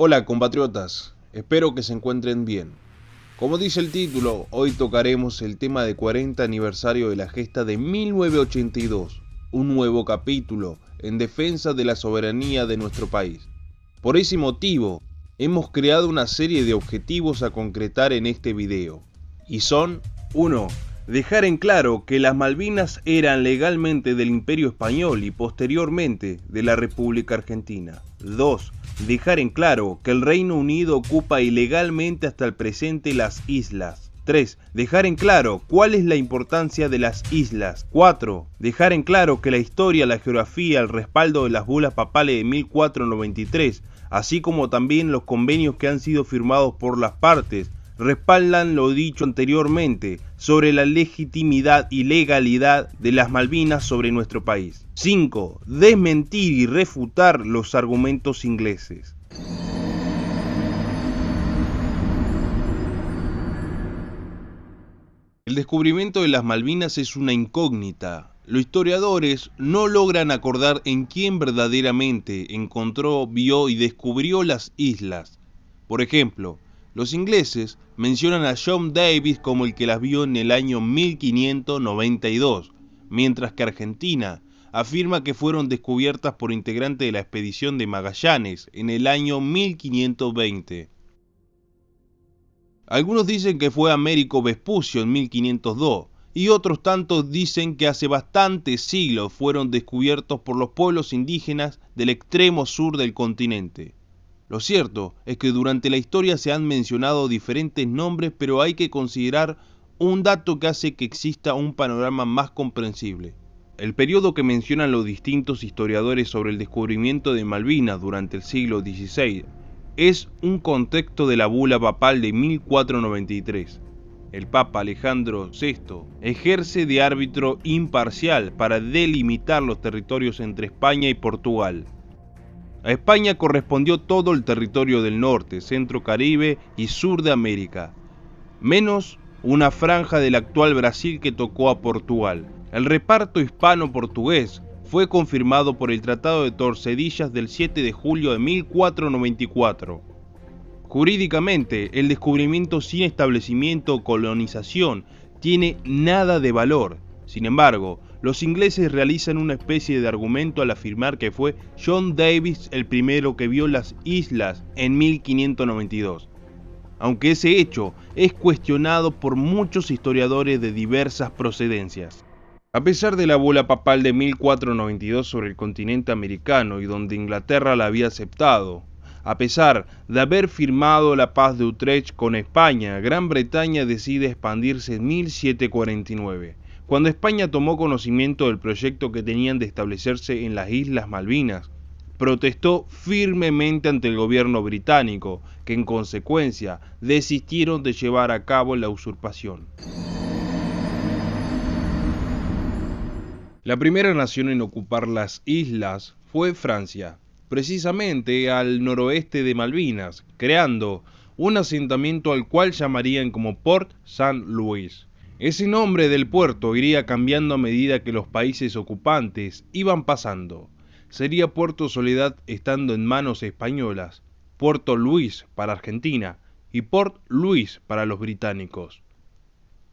Hola compatriotas, espero que se encuentren bien. Como dice el título, hoy tocaremos el tema de 40 aniversario de la gesta de 1982, un nuevo capítulo en defensa de la soberanía de nuestro país. Por ese motivo, hemos creado una serie de objetivos a concretar en este video, y son 1. Dejar en claro que las Malvinas eran legalmente del Imperio Español y posteriormente de la República Argentina. 2. Dejar en claro que el Reino Unido ocupa ilegalmente hasta el presente las islas. 3. Dejar en claro cuál es la importancia de las islas. 4. Dejar en claro que la historia, la geografía, el respaldo de las bulas papales de 1493, así como también los convenios que han sido firmados por las partes, respaldan lo dicho anteriormente sobre la legitimidad y legalidad de las Malvinas sobre nuestro país. 5. Desmentir y refutar los argumentos ingleses. El descubrimiento de las Malvinas es una incógnita. Los historiadores no logran acordar en quién verdaderamente encontró, vio y descubrió las islas. Por ejemplo, los ingleses mencionan a John Davis como el que las vio en el año 1592, mientras que Argentina afirma que fueron descubiertas por integrantes de la expedición de Magallanes en el año 1520. Algunos dicen que fue Américo Vespucio en 1502, y otros tantos dicen que hace bastantes siglos fueron descubiertos por los pueblos indígenas del extremo sur del continente. Lo cierto es que durante la historia se han mencionado diferentes nombres, pero hay que considerar un dato que hace que exista un panorama más comprensible. El periodo que mencionan los distintos historiadores sobre el descubrimiento de Malvinas durante el siglo XVI es un contexto de la bula papal de 1493. El Papa Alejandro VI ejerce de árbitro imparcial para delimitar los territorios entre España y Portugal. A España correspondió todo el territorio del norte, centro Caribe y sur de América, menos una franja del actual Brasil que tocó a Portugal. El reparto hispano-portugués fue confirmado por el Tratado de Tordesillas del 7 de julio de 1494. Jurídicamente, el descubrimiento sin establecimiento o colonización tiene nada de valor. Sin embargo, los ingleses realizan una especie de argumento al afirmar que fue John Davis el primero que vio las islas en 1592, aunque ese hecho es cuestionado por muchos historiadores de diversas procedencias. A pesar de la bula papal de 1492 sobre el continente americano y donde Inglaterra la había aceptado, a pesar de haber firmado la paz de Utrecht con España, Gran Bretaña decide expandirse en 1749. Cuando España tomó conocimiento del proyecto que tenían de establecerse en las Islas Malvinas, protestó firmemente ante el gobierno británico, que en consecuencia desistieron de llevar a cabo la usurpación. La primera nación en ocupar las islas fue Francia, precisamente al noroeste de Malvinas, creando un asentamiento al cual llamarían como Port Saint-Louis. Ese nombre del puerto iría cambiando a medida que los países ocupantes iban pasando. Sería Puerto Soledad estando en manos españolas, Puerto Luis para Argentina y Port Louis para los británicos.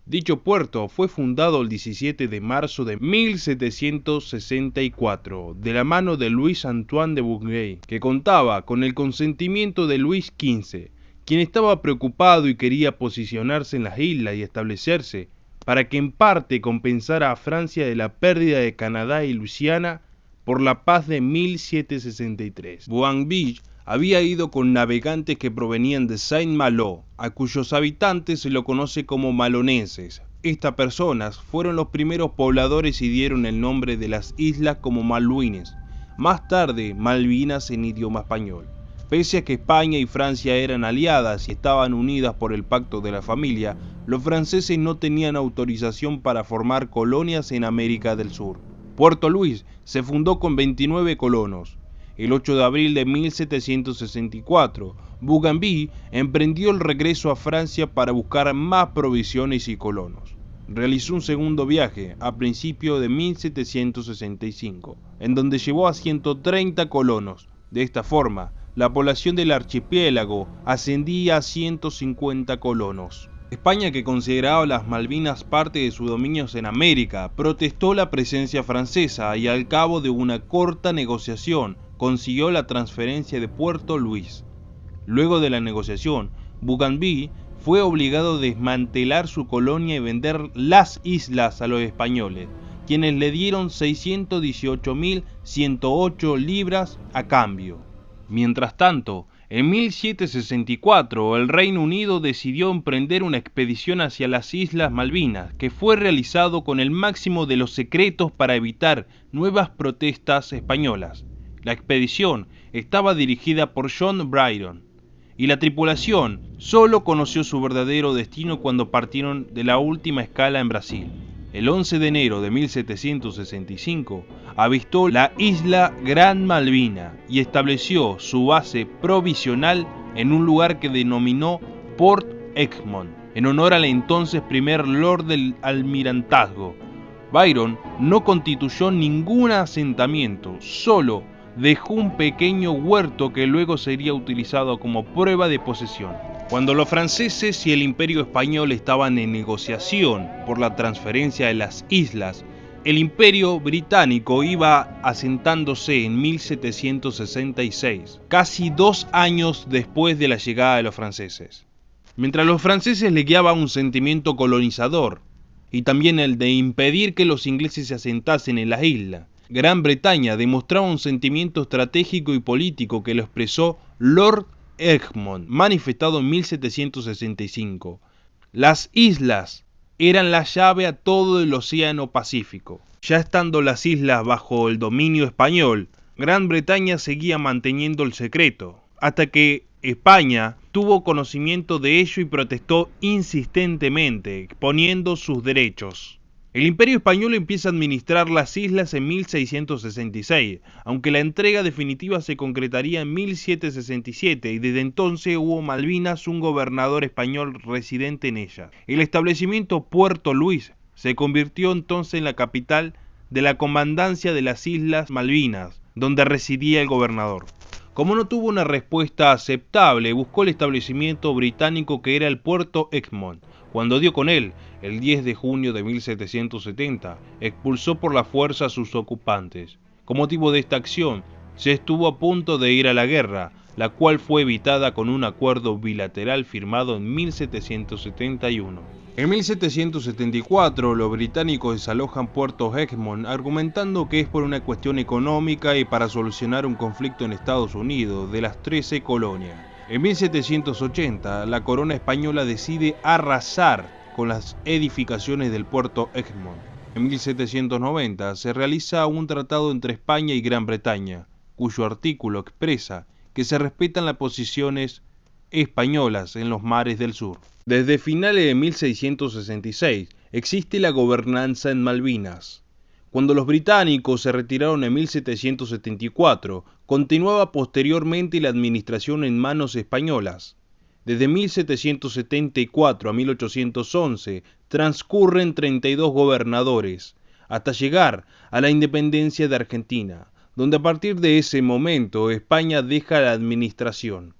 Dicho puerto fue fundado el 17 de marzo de 1764 de la mano de Luis Antoine de Bougainville, que contaba con el consentimiento de Luis XV, quien estaba preocupado y quería posicionarse en las islas y establecerse para que en parte compensara a Francia de la pérdida de Canadá y Luisiana por la paz de 1763. Bougainville había ido con navegantes que provenían de Saint-Malo, a cuyos habitantes se lo conoce como maloneses. Estas personas fueron los primeros pobladores y dieron el nombre de las islas como Malouines, más tarde Malvinas en idioma español. Pese a que España y Francia eran aliadas y estaban unidas por el Pacto de la Familia, los franceses no tenían autorización para formar colonias en América del Sur. Puerto Luis se fundó con 29 colonos. El 8 de abril de 1764, Bougainville emprendió el regreso a Francia para buscar más provisiones y colonos. Realizó un segundo viaje a principios de 1765, en donde llevó a 130 colonos. De esta forma, la población del archipiélago ascendía a 150 colonos. España, que consideraba las Malvinas parte de sus dominios en América, protestó la presencia francesa y al cabo de una corta negociación consiguió la transferencia de Puerto Luis. Luego de la negociación, Bougainville fue obligado a desmantelar su colonia y vender las islas a los españoles, quienes le dieron 618.108 libras a cambio. Mientras tanto, en 1764 el Reino Unido decidió emprender una expedición hacia las Islas Malvinas, que fue realizado con el máximo de los secretos para evitar nuevas protestas españolas. La expedición estaba dirigida por John Brydon, y la tripulación solo conoció su verdadero destino cuando partieron de la última escala en Brasil. El 11 de enero de 1765 avistó la isla Gran Malvina y estableció su base provisional en un lugar que denominó Port Egmont, en honor al entonces primer Lord del Almirantazgo. Brydon no constituyó ningún asentamiento, solo dejó un pequeño huerto que luego sería utilizado como prueba de posesión. Cuando los franceses y el Imperio Español estaban en negociación por la transferencia de las islas, el Imperio Británico iba asentándose en 1766, casi 2 años después de la llegada de los franceses. Mientras los franceses le guiaban un sentimiento colonizador, y también el de impedir que los ingleses se asentasen en las islas, Gran Bretaña demostraba un sentimiento estratégico y político que lo expresó Lord Egmont, manifestado en 1765. Las islas eran la llave a todo el Océano Pacífico. Ya estando las islas bajo el dominio español, Gran Bretaña seguía manteniendo el secreto, hasta que España tuvo conocimiento de ello y protestó insistentemente, exponiendo sus derechos. El Imperio Español empieza a administrar las islas en 1666, aunque la entrega definitiva se concretaría en 1767 y desde entonces hubo Malvinas un gobernador español residente en ellas. El establecimiento Puerto Luis se convirtió entonces en la capital de la comandancia de las Islas Malvinas, donde residía el gobernador. Como no tuvo una respuesta aceptable, buscó el establecimiento británico que era el Puerto Egmont. Cuando dio con él, el 10 de junio de 1770, expulsó por la fuerza a sus ocupantes. Con motivo de esta acción, se estuvo a punto de ir a la guerra, la cual fue evitada con un acuerdo bilateral firmado en 1771. En 1774, los británicos desalojan Puerto Egmont argumentando que es por una cuestión económica y para solucionar un conflicto en Estados Unidos de las 13 colonias. En 1780, la corona española decide arrasar con las edificaciones del Puerto Egmont. En 1790 se realiza un tratado entre España y Gran Bretaña, cuyo artículo expresa que se respetan las posiciones españolas en los mares del sur. Desde finales de 1666 existe la gobernanza en Malvinas. Cuando los británicos se retiraron en 1774, continuaba posteriormente la administración en manos españolas. Desde 1774 a 1811 transcurren 32 gobernadores, hasta llegar a la independencia de Argentina, donde a partir de ese momento España deja la administración.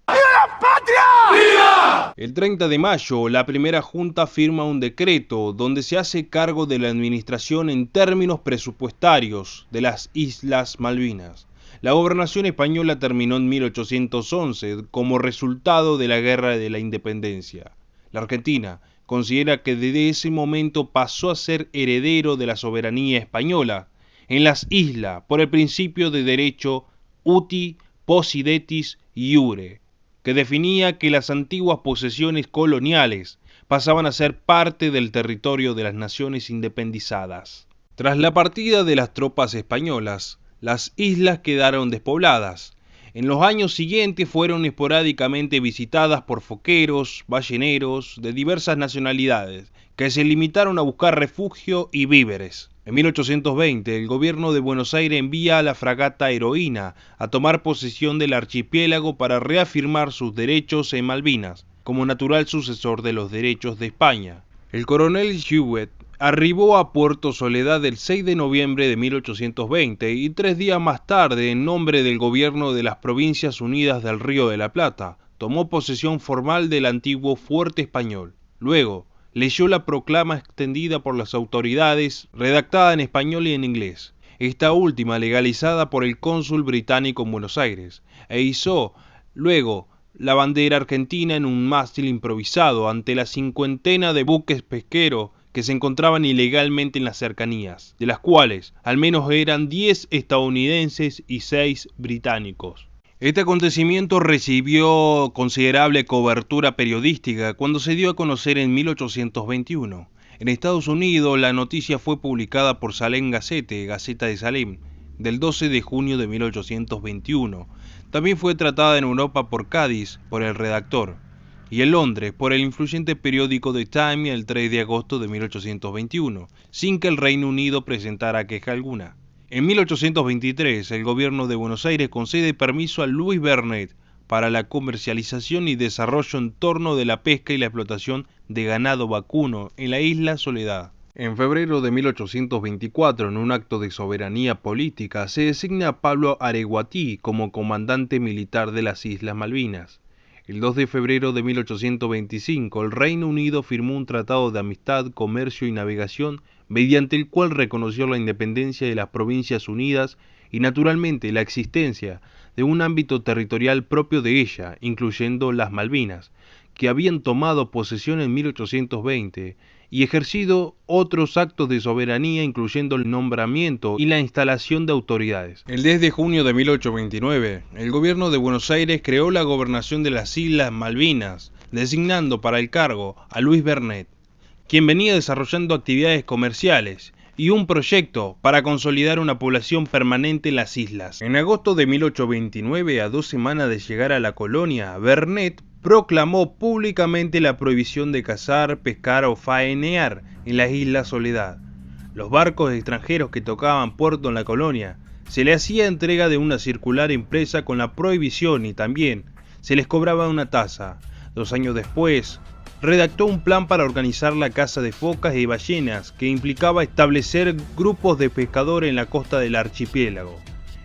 El 30 de mayo, la primera junta firma un decreto donde se hace cargo de la administración en términos presupuestarios de las Islas Malvinas. La gobernación española terminó en 1811 como resultado de la Guerra de la Independencia. La Argentina considera que desde ese momento pasó a ser heredero de la soberanía española en las islas por el principio de derecho uti possidetis iure, que definía que las antiguas posesiones coloniales pasaban a ser parte del territorio de las naciones independizadas. Tras la partida de las tropas españolas, las islas quedaron despobladas. En los años siguientes fueron esporádicamente visitadas por foqueros, balleneros de diversas nacionalidades, que se limitaron a buscar refugio y víveres. En 1820, el gobierno de Buenos Aires envía a la fragata Heroína a tomar posesión del archipiélago para reafirmar sus derechos en Malvinas, como natural sucesor de los derechos de España. El coronel Jewett Arribó a Puerto Soledad el 6 de noviembre de 1820 y 3 días más tarde, en nombre del gobierno de las Provincias Unidas del Río de la Plata, tomó posesión formal del antiguo fuerte español. Luego, leyó la proclama extendida por las autoridades, redactada en español y en inglés, esta última legalizada por el cónsul británico en Buenos Aires, e izó luego la bandera argentina en un mástil improvisado ante la cincuentena de buques pesqueros que se encontraban ilegalmente en las cercanías, de las cuales al menos eran 10 estadounidenses y 6 británicos. Este acontecimiento recibió considerable cobertura periodística cuando se dio a conocer en 1821. En Estados Unidos la noticia fue publicada por Salem Gazette, Gaceta de Salem, del 12 de junio de 1821. También fue tratada en Europa por Cádiz, por el redactor, y en Londres por el influyente periódico The Times el 3 de agosto de 1821, sin que el Reino Unido presentara queja alguna. En 1823, el gobierno de Buenos Aires concede permiso a Louis Bernet para la comercialización y desarrollo en torno de la pesca y la explotación de ganado vacuno en la isla Soledad. En febrero de 1824, en un acto de soberanía política, se designa a Pablo Areguatí como comandante militar de las Islas Malvinas. El 2 de febrero de 1825, el Reino Unido firmó un tratado de amistad, comercio y navegación mediante el cual reconoció la independencia de las Provincias Unidas y naturalmente la existencia de un ámbito territorial propio de ella, incluyendo las Malvinas, que habían tomado posesión en 1820 y ejercido otros actos de soberanía, incluyendo el nombramiento y la instalación de autoridades. El 10 de junio de 1829, el gobierno de Buenos Aires creó la gobernación de las Islas Malvinas, designando para el cargo a Louis Bernet, quien venía desarrollando actividades comerciales y un proyecto para consolidar una población permanente en las islas. En agosto de 1829, a 2 semanas de llegar a la colonia, Bernet proclamó públicamente la prohibición de cazar, pescar o faenear en la isla Soledad. Los barcos extranjeros que tocaban puerto en la colonia se les hacía entrega de una circular impresa con la prohibición y también se les cobraba una tasa. 2 años después, redactó un plan para organizar la caza de focas y ballenas que implicaba establecer grupos de pescadores en la costa del archipiélago.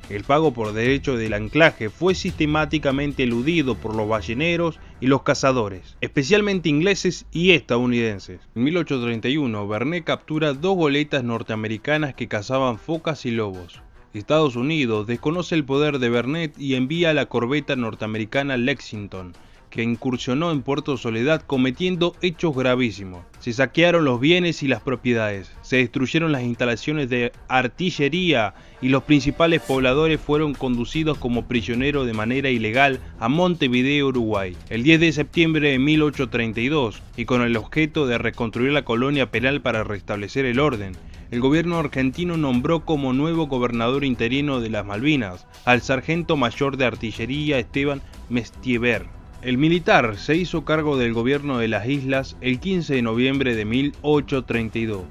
El pago por derecho del anclaje fue sistemáticamente eludido por los balleneros y los cazadores, especialmente ingleses y estadounidenses. En 1831, Bernet captura 2 goletas norteamericanas que cazaban focas y lobos. Estados Unidos desconoce el poder de Bernet y envía a la corbeta norteamericana Lexington, que incursionó en Puerto Soledad cometiendo hechos gravísimos. Se saquearon los bienes y las propiedades, se destruyeron las instalaciones de artillería y los principales pobladores fueron conducidos como prisioneros de manera ilegal a Montevideo, Uruguay, el 10 de septiembre de 1832, y con el objeto de reconstruir la colonia penal para restablecer el orden. El gobierno argentino nombró como nuevo gobernador interino de las Malvinas al sargento mayor de artillería Esteban Mestiever. El militar se hizo cargo del gobierno de las islas el 15 de noviembre de 1832,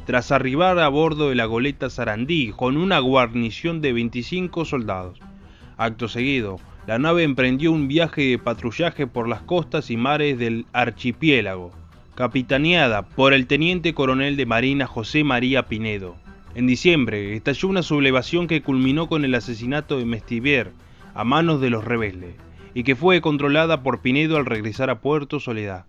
tras arribar a bordo de la goleta Sarandí con una guarnición de 25 soldados. Acto seguido, la nave emprendió un viaje de patrullaje por las costas y mares del archipiélago, capitaneada por el teniente coronel de marina José María Pinedo. En diciembre estalló una sublevación que culminó con el asesinato de Mestiever a manos de los rebeldes, y que fue controlada por Pinedo al regresar a Puerto Soledad.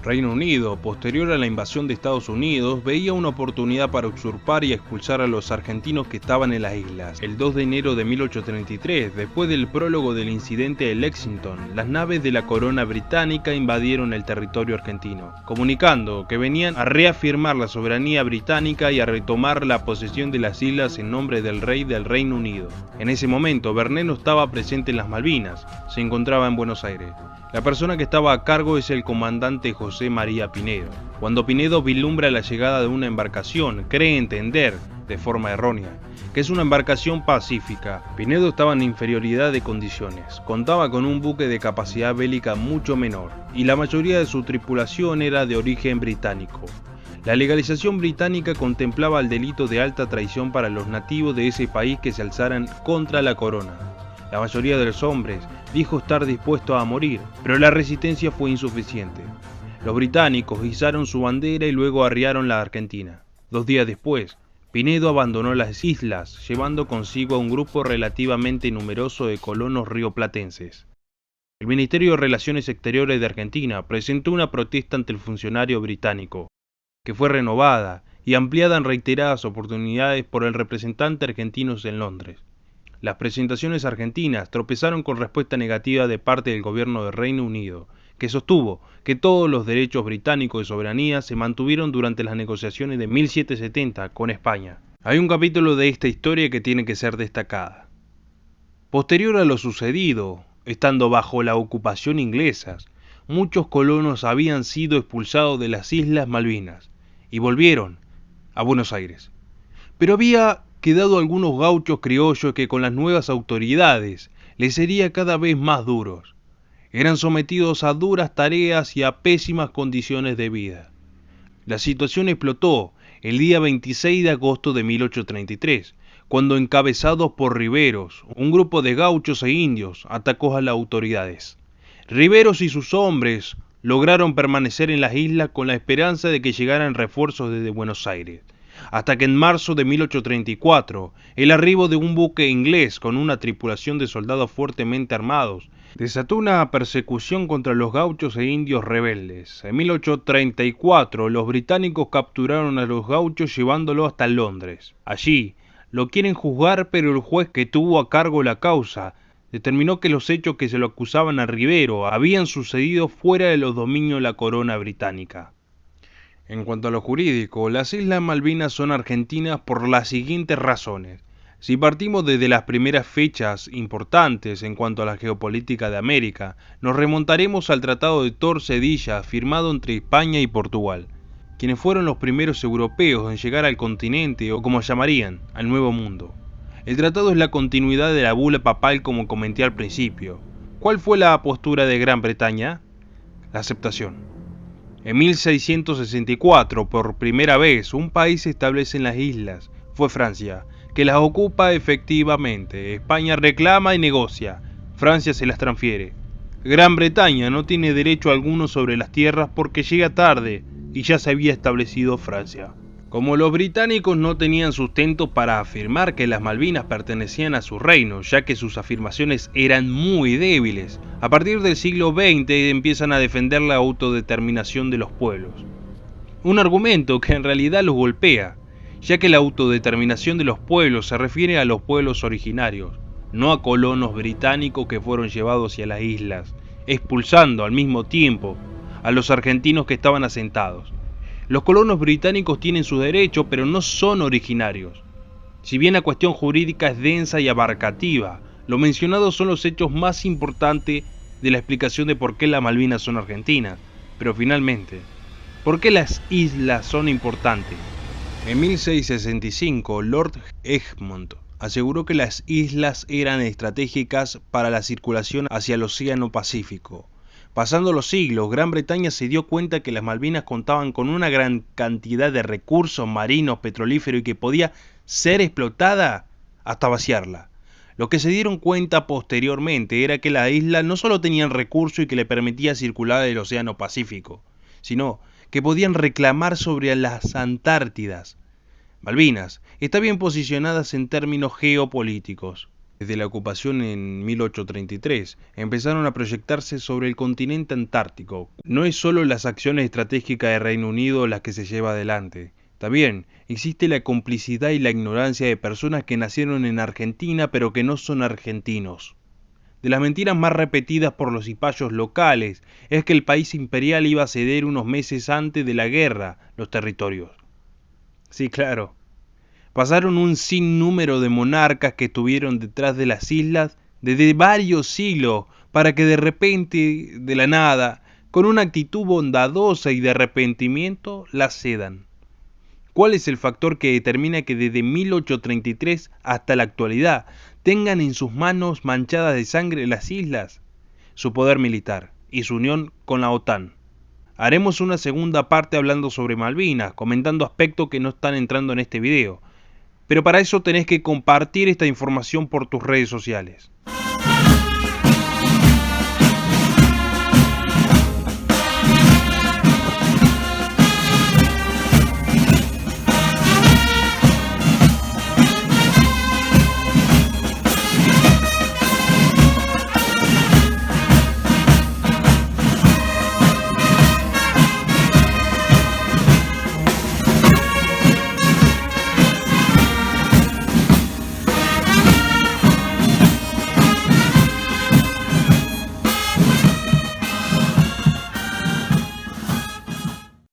Reino Unido, posterior a la invasión de Estados Unidos, veía una oportunidad para usurpar y expulsar a los argentinos que estaban en las islas. El 2 de enero de 1833, después del prólogo del incidente de Lexington, las naves de la corona británica invadieron el territorio argentino, comunicando que venían a reafirmar la soberanía británica y a retomar la posesión de las islas en nombre del rey del Reino Unido. En ese momento, Bernet no estaba presente en las Malvinas, se encontraba en Buenos Aires. La persona que estaba a cargo es el comandante José María Pinedo. Cuando Pinedo vislumbra la llegada de una embarcación, cree entender, de forma errónea, que es una embarcación pacífica. Pinedo estaba en inferioridad de condiciones, contaba con un buque de capacidad bélica mucho menor, y la mayoría de su tripulación era de origen británico. La legalización británica contemplaba el delito de alta traición para los nativos de ese país que se alzaran contra la corona. La mayoría de los hombres dijo estar dispuesto a morir, pero la resistencia fue insuficiente. Los británicos izaron su bandera y luego arriaron la Argentina. 2 días después, Pinedo abandonó las islas, llevando consigo a un grupo relativamente numeroso de colonos rioplatenses. El Ministerio de Relaciones Exteriores de Argentina presentó una protesta ante el funcionario británico, que fue renovada y ampliada en reiteradas oportunidades por el representante argentino en Londres. Las presentaciones argentinas tropezaron con respuesta negativa de parte del gobierno del Reino Unido, que sostuvo que todos los derechos británicos de soberanía se mantuvieron durante las negociaciones de 1770 con España. Hay un capítulo de esta historia que tiene que ser destacada. Posterior a lo sucedido, estando bajo la ocupación inglesa, muchos colonos habían sido expulsados de las Islas Malvinas y volvieron a Buenos Aires. Pero había quedado algunos gauchos criollos que con las nuevas autoridades les sería cada vez más duros. Eran sometidos a duras tareas y a pésimas condiciones de vida. La situación explotó el día 26 de agosto de 1833, cuando, encabezados por Riveros, un grupo de gauchos e indios atacó a las autoridades. Riveros y sus hombres lograron permanecer en las islas con la esperanza de que llegaran refuerzos desde Buenos Aires, hasta que en marzo de 1834 el arribo de un buque inglés con una tripulación de soldados fuertemente armados desató una persecución contra los gauchos e indios rebeldes. En 1834 los británicos capturaron a los gauchos llevándolos hasta Londres. Allí lo quieren juzgar, pero el juez que tuvo a cargo la causa determinó que los hechos que se lo acusaban a Rivero habían sucedido fuera de los dominios de la corona británica. En cuanto a lo jurídico, las Islas Malvinas son argentinas por las siguientes razones. Si partimos desde las primeras fechas importantes en cuanto a la geopolítica de América, nos remontaremos al Tratado de Tordesillas firmado entre España y Portugal, quienes fueron los primeros europeos en llegar al continente, o como llamarían, al Nuevo Mundo. El tratado es la continuidad de la bula papal, como comenté al principio. ¿Cuál fue la postura de Gran Bretaña? La aceptación. En 1664, por primera vez, un país se establece en las islas. Fue Francia, que las ocupa efectivamente. España reclama y negocia. Francia se las transfiere. Gran Bretaña no tiene derecho alguno sobre las tierras porque llega tarde y ya se había establecido Francia. Como los británicos no tenían sustento para afirmar que las Malvinas pertenecían a su reino, ya que sus afirmaciones eran muy débiles, a partir del siglo XX empiezan a defender la autodeterminación de los pueblos. Un argumento que en realidad los golpea, ya que la autodeterminación de los pueblos se refiere a los pueblos originarios, no a colonos británicos que fueron llevados hacia las islas, expulsando al mismo tiempo a los argentinos que estaban asentados. Los colonos británicos tienen sus derechos, pero no son originarios. Si bien la cuestión jurídica es densa y abarcativa, lo mencionado son los hechos más importantes de la explicación de por qué las Malvinas son argentinas. Pero finalmente, ¿por qué las islas son importantes? En 1665, Lord Egmont aseguró que las islas eran estratégicas para la circulación hacia el Océano Pacífico. Pasando los siglos, Gran Bretaña se dio cuenta que las Malvinas contaban con una gran cantidad de recursos marinos, petrolíferos y que podía ser explotada hasta vaciarla. Lo que se dieron cuenta posteriormente era que las islas no solo tenían recursos y que le permitía circular el Océano Pacífico, sino que podían reclamar sobre las Antártidas. Malvinas está bien posicionadas en términos geopolíticos. Desde la ocupación en 1833 empezaron a proyectarse sobre el continente antártico. No es solo las acciones estratégicas de Reino Unido las que se lleva adelante. También existe la complicidad y la ignorancia de personas que nacieron en Argentina pero que no son argentinos. De las mentiras más repetidas por los cipayos locales es que el país imperial iba a ceder unos meses antes de la guerra los territorios. Sí, claro. Pasaron un sinnúmero de monarcas que estuvieron detrás de las islas desde varios siglos para que de repente, de la nada, con una actitud bondadosa y de arrepentimiento, las cedan. ¿Cuál es el factor que determina que desde 1833 hasta la actualidad tengan en sus manos manchadas de sangre las islas? Su poder militar y su unión con la OTAN. Haremos una segunda parte hablando sobre Malvinas, comentando aspectos que no están entrando en este video. Pero para eso tenés que compartir esta información por tus redes sociales.